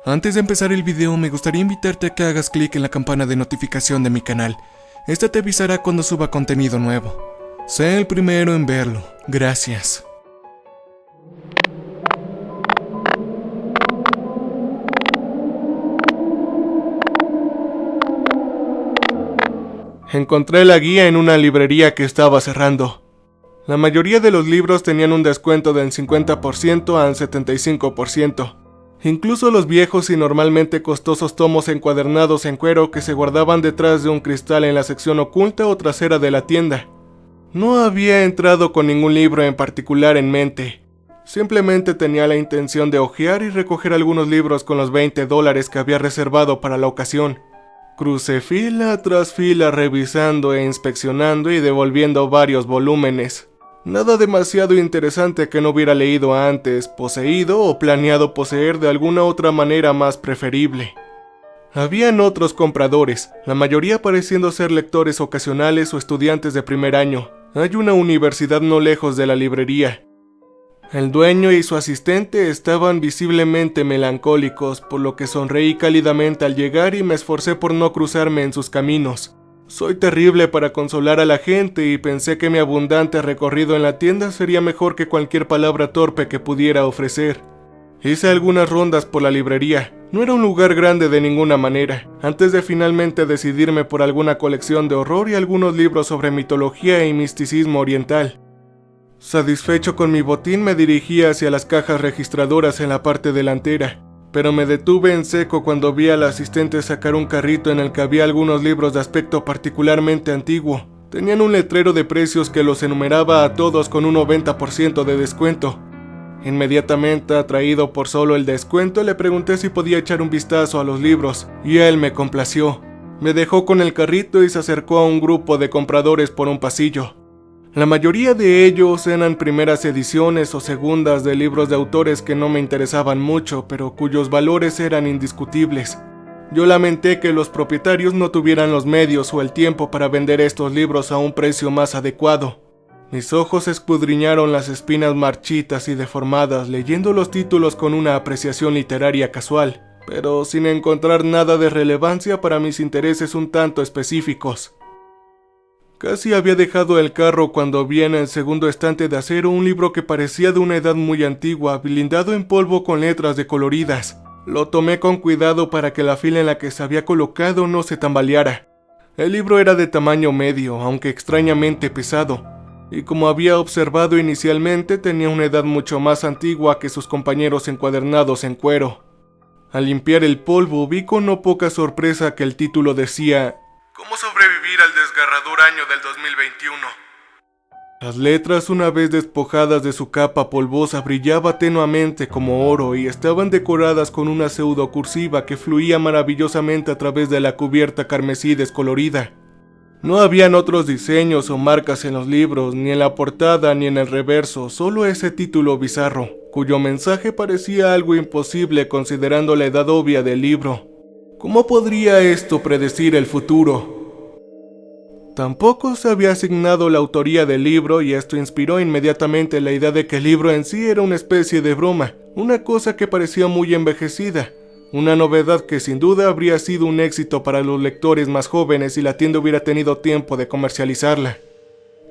Antes de empezar el video, me gustaría invitarte a que hagas clic en la campana de notificación de mi canal. Esta te avisará cuando suba contenido nuevo. Sé el primero en verlo. Gracias. Encontré la guía en una librería que estaba cerrando. La mayoría de los libros tenían un descuento del 50% al 75%. Incluso los viejos y normalmente costosos tomos encuadernados en cuero que se guardaban detrás de un cristal en la sección oculta o trasera de la tienda. No había entrado con ningún libro en particular en mente. Simplemente tenía la intención de hojear y recoger algunos libros con los $20 que había reservado para la ocasión. Crucé fila tras fila revisando e inspeccionando y devolviendo varios volúmenes. Nada demasiado interesante que no hubiera leído antes, poseído o planeado poseer de alguna otra manera más preferible. Habían otros compradores, la mayoría pareciendo ser lectores ocasionales o estudiantes de primer año. Hay una universidad no lejos de la librería. El dueño y su asistente estaban visiblemente melancólicos, por lo que sonreí cálidamente al llegar y me esforcé por no cruzarme en sus caminos. Soy terrible para consolar a la gente y pensé que mi abundante recorrido en la tienda sería mejor que cualquier palabra torpe que pudiera ofrecer. Hice algunas rondas por la librería. No era un lugar grande de ninguna manera, antes de finalmente decidirme por alguna colección de horror y algunos libros sobre mitología y misticismo oriental. Satisfecho con mi botín me dirigí hacia las cajas registradoras en la parte delantera, pero me detuve en seco cuando vi al asistente sacar un carrito en el que había algunos libros de aspecto particularmente antiguo. Tenían un letrero de precios que los enumeraba a todos con un 90% de descuento. Inmediatamente atraído por solo el descuento, le pregunté si podía echar un vistazo a los libros, y él me complació. Me dejó con el carrito y se acercó a un grupo de compradores por un pasillo. La mayoría de ellos eran primeras ediciones o segundas de libros de autores que no me interesaban mucho, pero cuyos valores eran indiscutibles. Yo lamenté que los propietarios no tuvieran los medios o el tiempo para vender estos libros a un precio más adecuado. Mis ojos escudriñaron las espinas marchitas y deformadas, leyendo los títulos con una apreciación literaria casual, pero sin encontrar nada de relevancia para mis intereses un tanto específicos. Casi había dejado el carro cuando vi en el segundo estante de acero un libro que parecía de una edad muy antigua, blindado en polvo con letras decoloridas. Lo tomé con cuidado para que la fila en la que se había colocado no se tambaleara. El libro era de tamaño medio, aunque extrañamente pesado, y como había observado inicialmente, tenía una edad mucho más antigua que sus compañeros encuadernados en cuero. Al limpiar el polvo, vi con no poca sorpresa que el título decía: ¿Cómo sobrevivir al desgarrador año del 2021? Las letras, una vez despojadas de su capa polvosa, brillaban tenuamente como oro y estaban decoradas con una pseudo cursiva que fluía maravillosamente a través de la cubierta carmesí descolorida. No habían otros diseños o marcas en los libros, ni en la portada ni en el reverso, solo ese título bizarro, cuyo mensaje parecía algo imposible considerando la edad obvia del libro. ¿Cómo podría esto predecir el futuro? Tampoco se había asignado la autoría del libro y esto inspiró inmediatamente la idea de que el libro en sí era una especie de broma, una cosa que parecía muy envejecida, una novedad que sin duda habría sido un éxito para los lectores más jóvenes si la tienda hubiera tenido tiempo de comercializarla.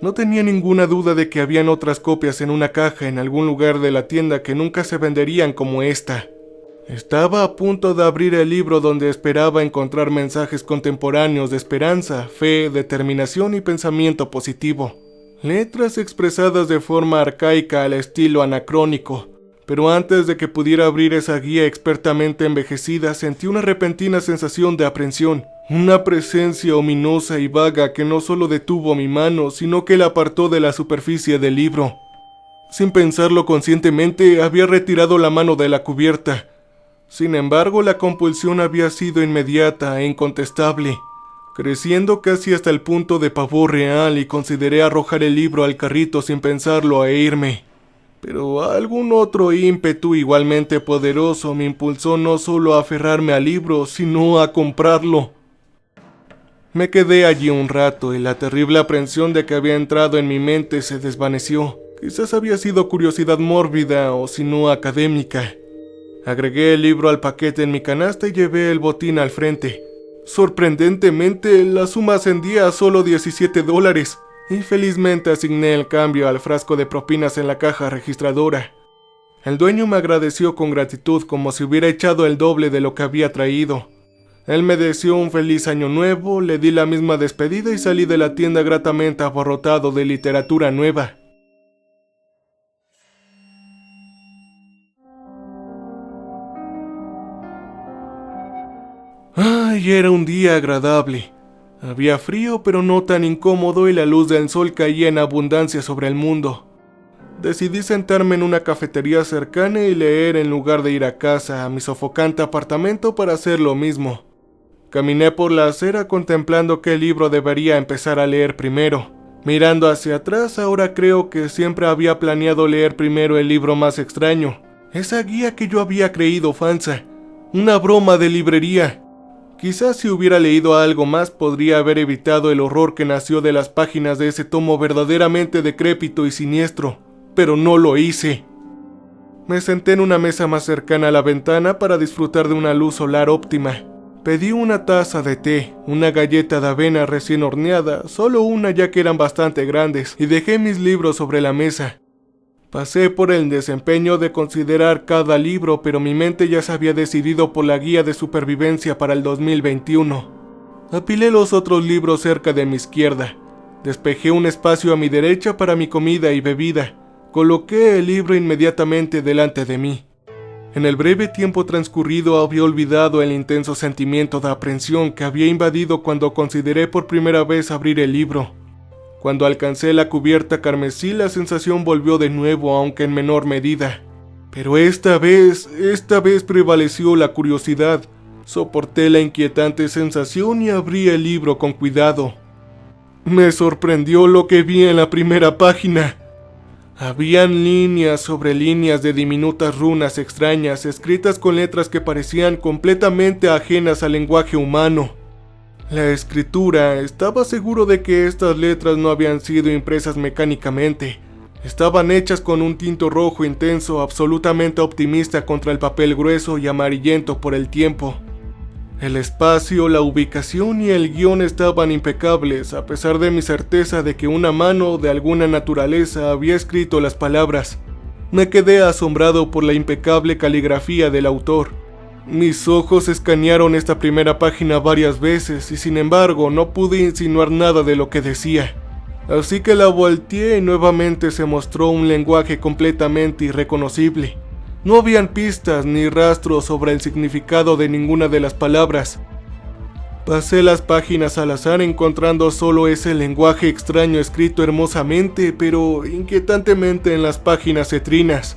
No tenía ninguna duda de que habían otras copias en una caja en algún lugar de la tienda que nunca se venderían como esta. Estaba a punto de abrir el libro donde esperaba encontrar mensajes contemporáneos de esperanza, fe, determinación y pensamiento positivo. Letras expresadas de forma arcaica al estilo anacrónico. Pero antes de que pudiera abrir esa guía expertamente envejecida, sentí una repentina sensación de aprensión. Una presencia ominosa y vaga que no solo detuvo mi mano, sino que la apartó de la superficie del libro. Sin pensarlo conscientemente, había retirado la mano de la cubierta. Sin embargo, la compulsión había sido inmediata e incontestable, creciendo casi hasta el punto de pavor real, y consideré arrojar el libro al carrito sin pensarlo e irme. Pero algún otro ímpetu igualmente poderoso me impulsó no solo a aferrarme al libro, sino a comprarlo. Me quedé allí un rato y la terrible aprensión de que había entrado en mi mente se desvaneció. Quizás había sido curiosidad mórbida o si no académica. Agregué el libro al paquete en mi canasta y llevé el botín al frente. Sorprendentemente, la suma ascendía a solo $17 y felizmente asigné el cambio al frasco de propinas en la caja registradora. El dueño me agradeció con gratitud como si hubiera echado el doble de lo que había traído. Él me deseó un feliz año nuevo, le di la misma despedida y salí de la tienda gratamente abarrotado de literatura nueva. Ay, era un día agradable. Había frío, pero no tan incómodo, y la luz del sol caía en abundancia sobre el mundo. Decidí sentarme en una cafetería cercana y leer en lugar de ir a casa, a mi sofocante apartamento, para hacer lo mismo. Caminé por la acera contemplando qué libro debería empezar a leer primero. Mirando hacia atrás, ahora creo que siempre había planeado leer primero el libro más extraño, esa guía que yo había creído falsa, una broma de librería. Quizás si hubiera leído algo más podría haber evitado el horror que nació de las páginas de ese tomo verdaderamente decrépito y siniestro, pero no lo hice. Me senté en una mesa más cercana a la ventana para disfrutar de una luz solar óptima. Pedí una taza de té, una galleta de avena recién horneada, solo una ya que eran bastante grandes, y dejé mis libros sobre la mesa. Pasé por el desempeño de considerar cada libro, pero mi mente ya se había decidido por la guía de supervivencia para el 2021. Apilé los otros libros cerca de mi izquierda. Despejé un espacio a mi derecha para mi comida y bebida. Coloqué el libro inmediatamente delante de mí. En el breve tiempo transcurrido había olvidado el intenso sentimiento de aprensión que había invadido cuando consideré por primera vez abrir el libro. Cuando alcancé la cubierta carmesí, la sensación volvió de nuevo, aunque en menor medida. Pero esta vez prevaleció la curiosidad. Soporté la inquietante sensación y abrí el libro con cuidado. Me sorprendió lo que vi en la primera página. Habían líneas sobre líneas de diminutas runas extrañas, escritas con letras que parecían completamente ajenas al lenguaje humano. La escritura, estaba seguro de que estas letras no habían sido impresas mecánicamente. Estaban hechas con un tinto rojo intenso, absolutamente optimista contra el papel grueso y amarillento por el tiempo. El espacio, la ubicación y el guión estaban impecables, a pesar de mi certeza de que una mano de alguna naturaleza había escrito las palabras. Me quedé asombrado por la impecable caligrafía del autor. Mis ojos escanearon esta primera página varias veces y sin embargo no pude insinuar nada de lo que decía. Así que la volteé y nuevamente se mostró un lenguaje completamente irreconocible. No habían pistas ni rastros sobre el significado de ninguna de las palabras. Pasé las páginas al azar encontrando solo ese lenguaje extraño escrito hermosamente, pero inquietantemente en las páginas cetrinas.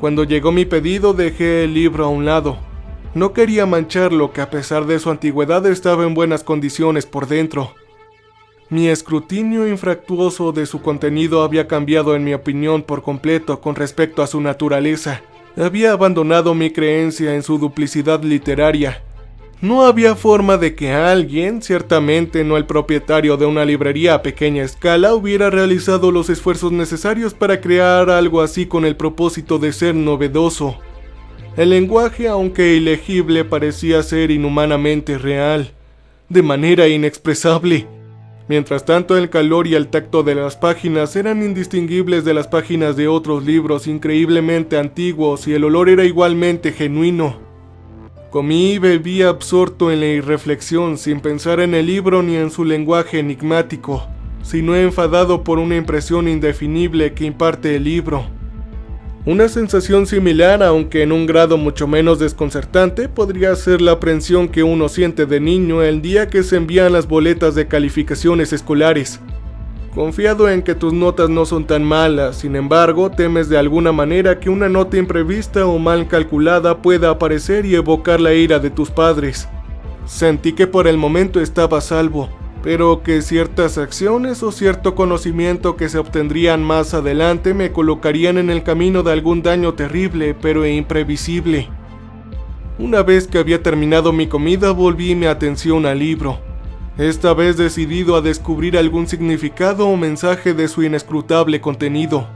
Cuando llegó mi pedido dejé el libro a un lado. No quería mancharlo, que a pesar de su antigüedad estaba en buenas condiciones por dentro. Mi escrutinio infructuoso de su contenido había cambiado en mi opinión por completo con respecto a su naturaleza. Había abandonado mi creencia en su duplicidad literaria. No había forma de que alguien, ciertamente no el propietario de una librería a pequeña escala, hubiera realizado los esfuerzos necesarios para crear algo así con el propósito de ser novedoso. El lenguaje, aunque ilegible, parecía ser inhumanamente real, de manera inexpresable. Mientras tanto, el calor y el tacto de las páginas eran indistinguibles de las páginas de otros libros increíblemente antiguos y el olor era igualmente genuino. Comí y bebí absorto en la irreflexión, sin pensar en el libro ni en su lenguaje enigmático, sino enfadado por una impresión indefinible que imparte el libro. Una sensación similar, aunque en un grado mucho menos desconcertante, podría ser la aprensión que uno siente de niño el día que se envían las boletas de calificaciones escolares. Confiado en que tus notas no son tan malas, sin embargo, temes de alguna manera que una nota imprevista o mal calculada pueda aparecer y evocar la ira de tus padres. Sentí que por el momento estaba a salvo, pero que ciertas acciones o cierto conocimiento que se obtendrían más adelante me colocarían en el camino de algún daño terrible, pero imprevisible. Una vez que había terminado mi comida, volví mi atención al libro, esta vez decidido a descubrir algún significado o mensaje de su inescrutable contenido.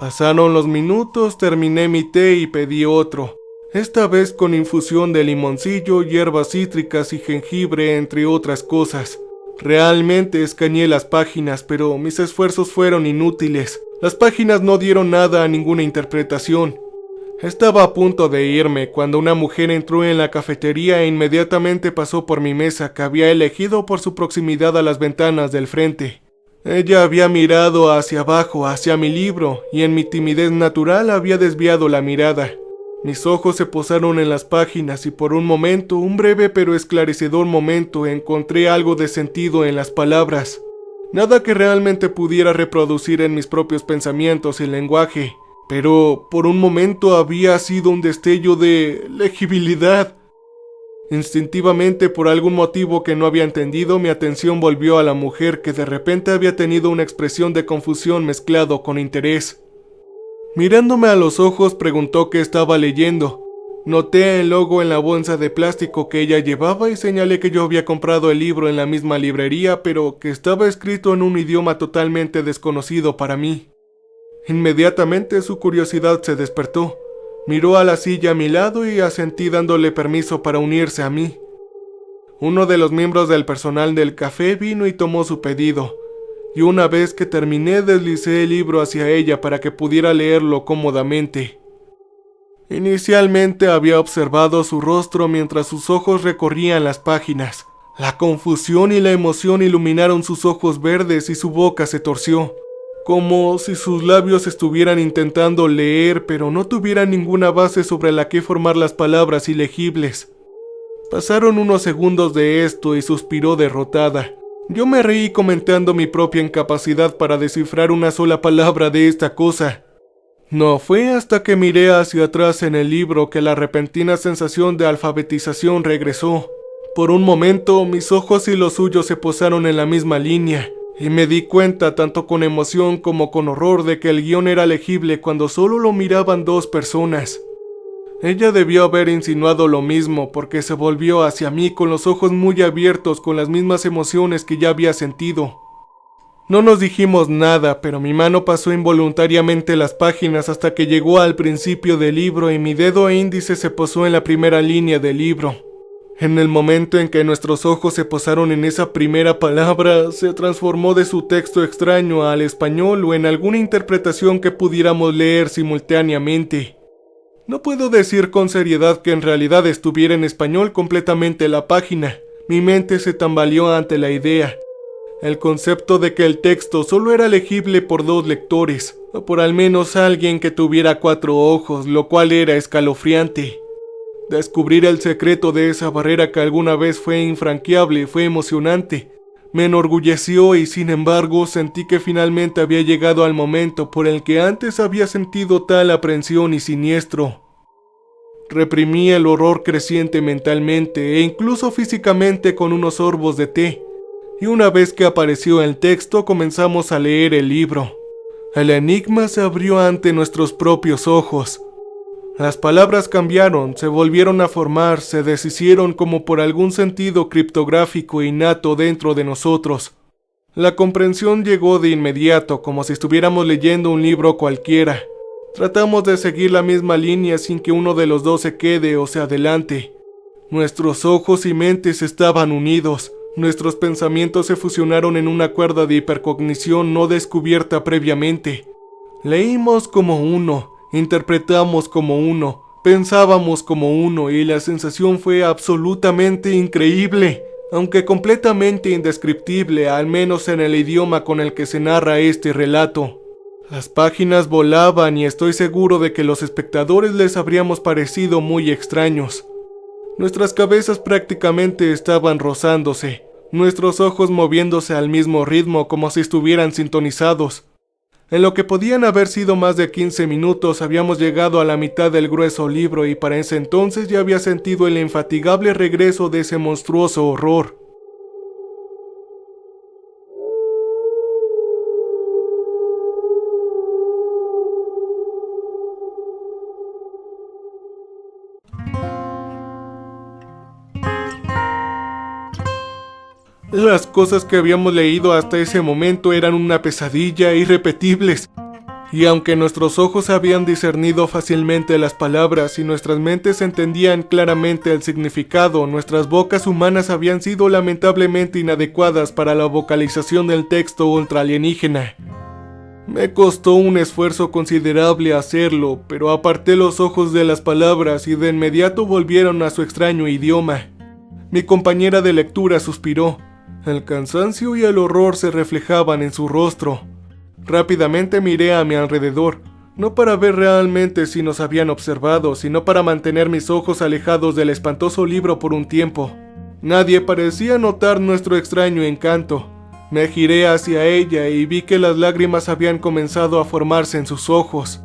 Pasaron los minutos, terminé mi té y pedí otro, esta vez con infusión de limoncillo, hierbas cítricas y jengibre, entre otras cosas. Realmente escaneé las páginas, pero mis esfuerzos fueron inútiles. Las páginas no dieron nada a ninguna interpretación. Estaba a punto de irme cuando una mujer entró en la cafetería e inmediatamente pasó por mi mesa, que había elegido por su proximidad a las ventanas del frente. Ella había mirado hacia abajo, hacia mi libro, y en mi timidez natural había desviado la mirada. Mis ojos se posaron en las páginas y por un momento, un breve pero esclarecedor momento, encontré algo de sentido en las palabras. Nada que realmente pudiera reproducir en mis propios pensamientos y lenguaje, pero por un momento había sido un destello de legibilidad. Instintivamente, por algún motivo que no había entendido, mi atención volvió a la mujer, que de repente había tenido una expresión de confusión mezclado con interés. Mirándome a los ojos, preguntó qué estaba leyendo. Noté el logo en la bolsa de plástico que ella llevaba y señalé que yo había comprado el libro en la misma librería, pero que estaba escrito en un idioma totalmente desconocido para mí. Inmediatamente su curiosidad se despertó. Miró a la silla a mi lado y asentí dándole permiso para unirse a mí. Uno de los miembros del personal del café vino y tomó su pedido, y una vez que terminé deslicé el libro hacia ella para que pudiera leerlo cómodamente. Inicialmente había observado su rostro mientras sus ojos recorrían las páginas. La confusión y la emoción iluminaron sus ojos verdes y su boca se torció, como si sus labios estuvieran intentando leer, pero no tuvieran ninguna base sobre la que formar las palabras ilegibles. Pasaron unos segundos de esto y suspiró derrotada. Yo me reí comentando mi propia incapacidad para descifrar una sola palabra de esta cosa. No fue hasta que miré hacia atrás en el libro que la repentina sensación de alfabetización regresó. Por un momento, mis ojos y los suyos se posaron en la misma línea, y me di cuenta tanto con emoción como con horror de que el guión era legible cuando solo lo miraban dos personas. Ella debió haber insinuado lo mismo porque se volvió hacia mí con los ojos muy abiertos con las mismas emociones que ya había sentido. No nos dijimos nada, pero mi mano pasó involuntariamente las páginas hasta que llegó al principio del libro y mi dedo índice se posó en la primera línea del libro. En el momento en que nuestros ojos se posaron en esa primera palabra, se transformó de su texto extraño al español o en alguna interpretación que pudiéramos leer simultáneamente. No puedo decir con seriedad que en realidad estuviera en español completamente la página. Mi mente se tambaleó ante la idea. El concepto de que el texto solo era legible por dos lectores, o por al menos alguien que tuviera 4 ojos, lo cual era escalofriante. Descubrir el secreto de esa barrera que alguna vez fue infranqueable fue emocionante. Me enorgulleció y sin embargo sentí que finalmente había llegado al momento por el que antes había sentido tal aprensión y siniestro. Reprimí el horror creciente mentalmente e incluso físicamente con unos sorbos de té, y una vez que apareció el texto comenzamos a leer el libro. El enigma se abrió ante nuestros propios ojos. Las palabras cambiaron, se volvieron a formar, se deshicieron como por algún sentido criptográfico innato dentro de nosotros. La comprensión llegó de inmediato, como si estuviéramos leyendo un libro cualquiera. Tratamos de seguir la misma línea sin que uno de los dos se quede o se adelante. Nuestros ojos y mentes estaban unidos. Nuestros pensamientos se fusionaron en una cuerda de hipercognición no descubierta previamente. Leímos como uno. Interpretamos como uno, pensábamos como uno y la sensación fue absolutamente increíble, aunque completamente indescriptible, al menos en el idioma con el que se narra este relato. Las páginas volaban y estoy seguro de que los espectadores les habríamos parecido muy extraños. Nuestras cabezas prácticamente estaban rozándose, nuestros ojos moviéndose al mismo ritmo como si estuvieran sintonizados. En lo que podían haber sido más de 15 minutos habíamos llegado a la mitad del grueso libro y para ese entonces ya había sentido el infatigable regreso de ese monstruoso horror. Las cosas que habíamos leído hasta ese momento eran una pesadilla, irrepetibles. Y aunque nuestros ojos habían discernido fácilmente las palabras y nuestras mentes entendían claramente el significado, nuestras bocas humanas habían sido lamentablemente inadecuadas para la vocalización del texto ultraalienígena. Me costó un esfuerzo considerable hacerlo, pero aparté los ojos de las palabras y de inmediato volvieron a su extraño idioma. Mi compañera de lectura suspiró. El cansancio y el horror se reflejaban en su rostro. Rápidamente miré a mi alrededor, no para ver realmente si nos habían observado, sino para mantener mis ojos alejados del espantoso libro por un tiempo. Nadie parecía notar nuestro extraño encanto. Me giré hacia ella y vi que las lágrimas habían comenzado a formarse en sus ojos.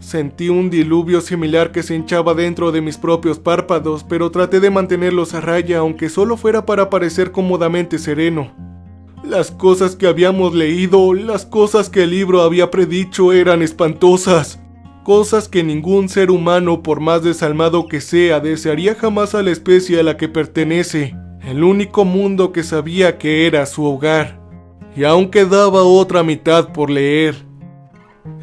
Sentí un diluvio similar que se hinchaba dentro de mis propios párpados, pero traté de mantenerlos a raya, aunque solo fuera para parecer cómodamente sereno. Las cosas que habíamos leído, las cosas que el libro había predicho eran espantosas. Cosas que ningún ser humano, por más desalmado que sea, desearía jamás a la especie a la que pertenece. El único mundo que sabía que era su hogar. Y aún quedaba otra mitad por leer.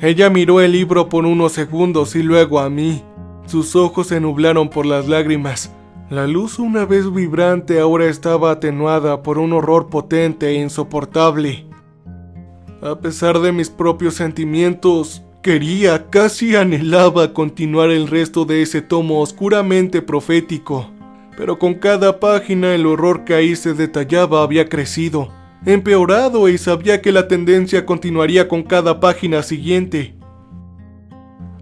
Ella miró el libro por unos segundos y luego a mí. Sus ojos se nublaron por las lágrimas. La luz, una vez vibrante, ahora estaba atenuada por un horror potente e insoportable. A pesar de mis propios sentimientos, quería, casi anhelaba continuar el resto de ese tomo oscuramente profético. Pero con cada página el horror que ahí se detallaba había crecido, empeorado, y sabía que la tendencia continuaría con cada página siguiente.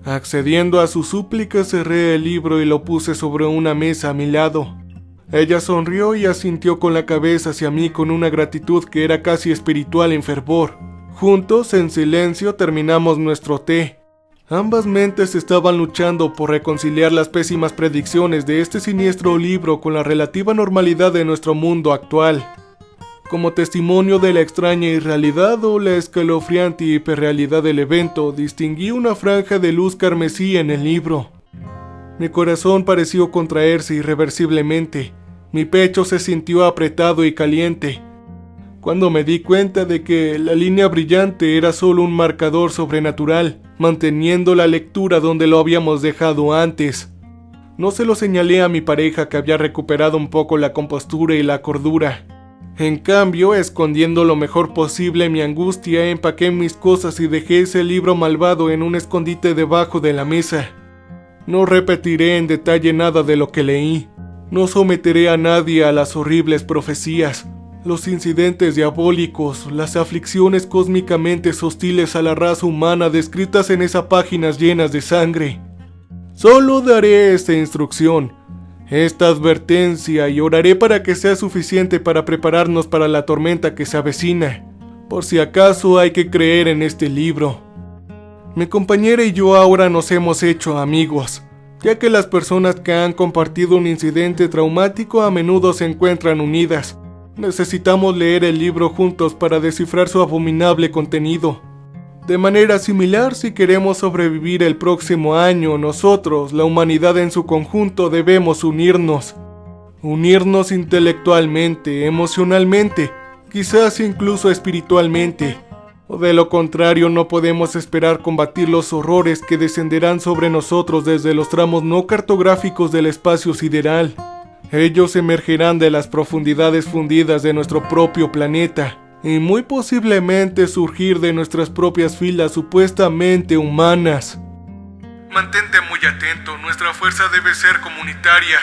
Accediendo a su súplica, cerré el libro y lo puse sobre una mesa a mi lado. Ella sonrió y asintió con la cabeza hacia mí con una gratitud que era casi espiritual en fervor. Juntos, en silencio, terminamos nuestro té. Ambas mentes estaban luchando por reconciliar las pésimas predicciones de este siniestro libro con la relativa normalidad de nuestro mundo actual. Como testimonio de la extraña irrealidad o la escalofriante hiperrealidad del evento, distinguí una franja de luz carmesí en el libro. Mi corazón pareció contraerse irreversiblemente. Mi pecho se sintió apretado y caliente. Cuando me di cuenta de que la línea brillante era solo un marcador sobrenatural, manteniendo la lectura donde lo habíamos dejado antes. No se lo señalé a mi pareja, que había recuperado un poco la compostura y la cordura. En cambio, escondiendo lo mejor posible mi angustia, empaqué mis cosas y dejé ese libro malvado en un escondite debajo de la mesa. No repetiré en detalle nada de lo que leí. No someteré a nadie a las horribles profecías, los incidentes diabólicos, las aflicciones cósmicamente hostiles a la raza humana descritas en esas páginas llenas de sangre. Solo daré esta instrucción, esta advertencia, y oraré para que sea suficiente para prepararnos para la tormenta que se avecina. Por si acaso hay que creer en este libro. Mi compañera y yo ahora nos hemos hecho amigos, ya que las personas que han compartido un incidente traumático a menudo se encuentran unidas. Necesitamos leer el libro juntos para descifrar su abominable contenido. De manera similar, si queremos sobrevivir el próximo año, nosotros, la humanidad en su conjunto, debemos unirnos. Unirnos intelectualmente, emocionalmente, quizás incluso espiritualmente. O de lo contrario, no podemos esperar combatir los horrores que descenderán sobre nosotros desde los tramos no cartográficos del espacio sideral. Ellos emergerán de las profundidades fundidas de nuestro propio planeta, y muy posiblemente surgir de nuestras propias filas supuestamente humanas. Mantente muy atento, nuestra fuerza debe ser comunitaria.